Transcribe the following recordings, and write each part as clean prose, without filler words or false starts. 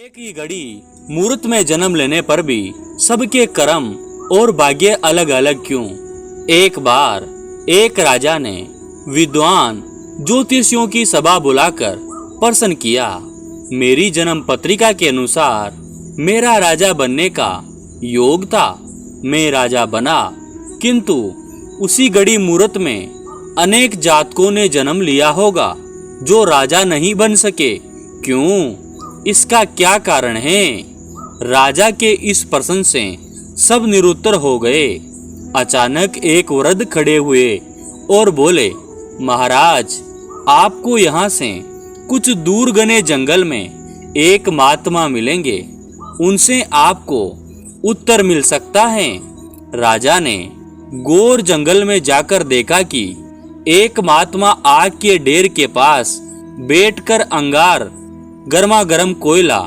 एक ही घड़ी मुहूर्त में जन्म लेने पर भी सबके कर्म और भाग्य अलग अलग क्यों? एक बार एक राजा ने विद्वान ज्योतिषियों की सभा बुलाकर प्रश्न किया। मेरी जन्म पत्रिका के अनुसार मेरा राजा बनने का योग था। मैं राजा बना, किंतु उसी घड़ी मुहूर्त में अनेक जातकों ने जन्म लिया होगा जो राजा नहीं बन सके। क्यों? इसका क्या कारण है? राजा के इस प्रश्न से सब निरुत्तर हो गए। अचानक एक वृद्ध खड़े हुए और बोले, महाराज, आपको यहाँ से कुछ दूर घने जंगल में एक महात्मा मिलेंगे, उनसे आपको उत्तर मिल सकता है। राजा ने घोर जंगल में जाकर देखा कि एक महात्मा आग के ढेर के पास बैठकर अंगार गर्मा गर्म कोयला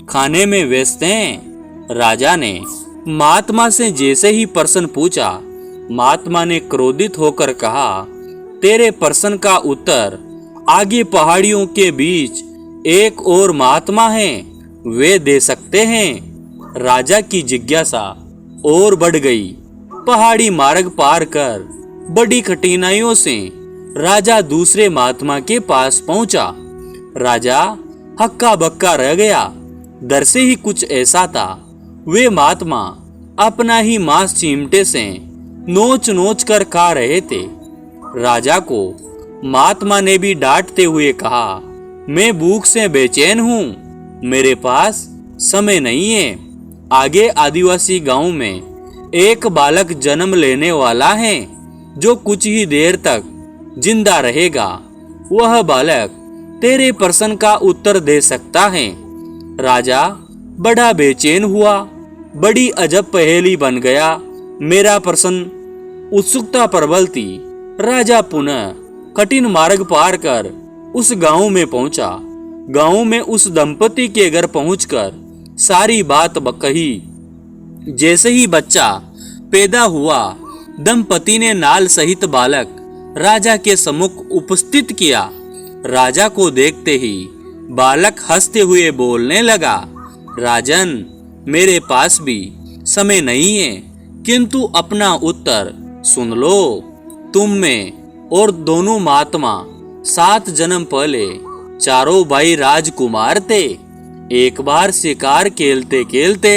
खाने में व्यस्त हैं। राजा ने महात्मा से जैसे ही प्रश्न पूछा, महात्मा ने क्रोधित होकर कहा, तेरे प्रश्न का उत्तर आगे पहाड़ियों के बीच एक और महात्मा है, वे दे सकते हैं। राजा की जिज्ञासा और बढ़ गई। पहाड़ी मार्ग पार कर बड़ी कठिनाइयों से राजा दूसरे महात्मा के पास पहुंचा। राजा हक्का बक्का रह गया। डर से ही कुछ ऐसा था, वे महात्मा अपना ही मांस चिमटे से नोच नोच कर खा रहे थे। राजा को महात्मा ने भी डांटते हुए कहा, मैं भूख से बेचैन हूँ, मेरे पास समय नहीं है। आगे आदिवासी गांव में एक बालक जन्म लेने वाला है जो कुछ ही देर तक जिंदा रहेगा। वह बालक तेरे प्रश्न का उत्तर दे सकता है। राजा बड़ा बेचैन हुआ। बड़ी अजब पहेली बन गया मेरा प्रश्न। उत्सुकता प्रबल थी। राजा पुनः कठिन मार्ग पार कर उस गांव में पहुंचा। गांव में उस दंपति के घर पहुंचकर सारी बात कही। जैसे ही बच्चा पैदा हुआ, दंपति ने नाल सहित बालक राजा के सम्मुख उपस्थित किया। राजा को देखते ही बालक हंसते हुए बोलने लगा, राजन, मेरे पास भी समय नहीं है, किंतु अपना उत्तर सुन लो। तुम में और दोनों महात्मा 7 जन्म पहले चारों भाई राजकुमार थे। एक बार शिकार खेलते खेलते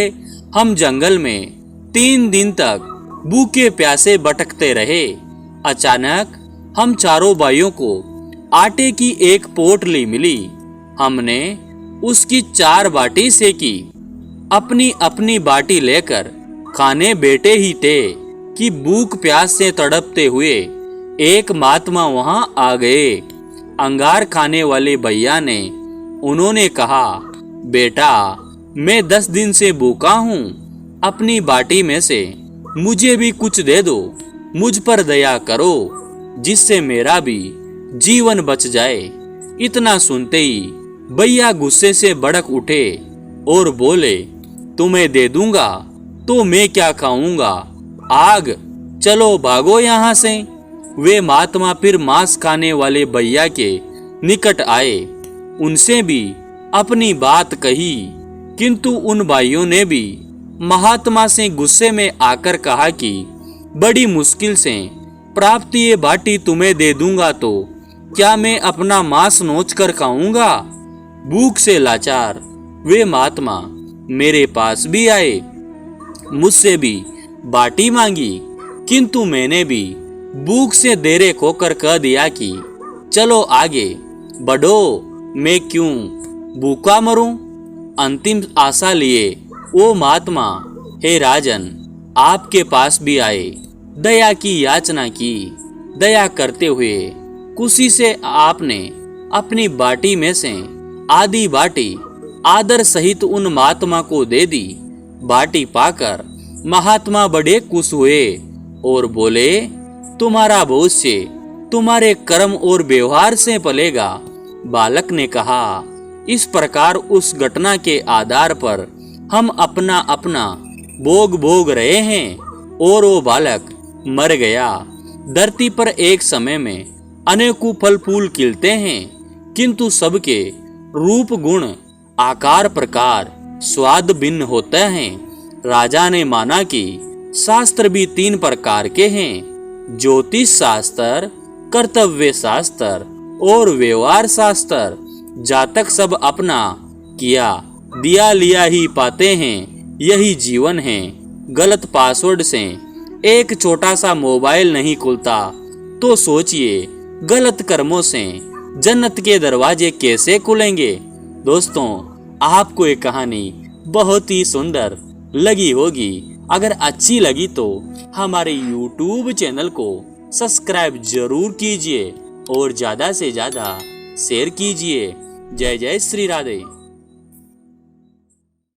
हम जंगल में 3 दिन तक भूखे प्यासे भटकते रहे। अचानक हम चारों भाइयों को आटे की एक पोटली मिली। हमने उसकी 4 बाटी सेकी। अपनी अपनी बाटी लेकर खाने बैठे ही थे कि भूख प्यास से तड़पते हुए एक महात्मा वहां आ गए। अंगार खाने वाले भैया ने उन्होंने कहा, बेटा, मैं 10 दिन से भूखा हूँ, अपनी बाटी में से मुझे भी कुछ दे दो। मुझ पर दया करो, जिससे मेरा भी जीवन बच जाए। इतना सुनते ही भैया गुस्से से भड़क उठे और बोले, तुम्हें दे दूंगा तो मैं क्या खाऊंगा? आग, चलो भागो यहाँ से। वे महात्मा फिर मांस खाने वाले भैया के निकट आए। उनसे भी अपनी बात कही, किंतु उन भाइयों ने भी महात्मा से गुस्से में आकर कहा कि बड़ी मुश्किल से प्राप्त ये बाटी तुम्हें दे दूंगा तो क्या मैं अपना मांस नोच कर खाऊंगा? भूख से लाचार वे महात्मा मेरे पास भी आए, मुझसे भी बाटी मांगी, किंतु मैंने भी भूख से देरे खोकर कह दिया कि चलो आगे बढ़ो, मैं क्यों भूखा मरूं? अंतिम आशा लिए वो महात्मा, हे राजन, आपके पास भी आए, दया की याचना की। दया करते हुए खुशी से आपने अपनी बाटी में से आधी बाटी आदर सहित उन महात्मा को दे दी। बाटी पाकर महात्मा बड़े खुश हुए और बोले, तुम्हारा भविष्य तुम्हारे कर्म और व्यवहार से पलेगा। बालक ने कहा, इस प्रकार उस घटना के आधार पर हम अपना अपना भोग भोग रहे हैं और वो बालक मर गया। धरती पर एक समय में अनेकों फल फूल खिलते हैं, किंतु सबके रूप गुण आकार प्रकार स्वाद भिन्न होते हैं। राजा ने माना कि शास्त्र भी 3 प्रकार के हैं, ज्योतिष शास्त्र, कर्तव्य शास्त्र और व्यवहार शास्त्र। जातक सब अपना किया दिया लिया ही पाते हैं, यही जीवन है। गलत पासवर्ड से एक छोटा सा मोबाइल नहीं खुलता, तो सोचिए गलत कर्मों से जन्नत के दरवाजे कैसे खुलेंगे। दोस्तों, आपको ये कहानी बहुत ही सुंदर लगी होगी। अगर अच्छी लगी तो हमारे YouTube चैनल को सब्सक्राइब जरूर कीजिए और ज़्यादा से ज़्यादा शेयर कीजिए। जय जय श्री राधे।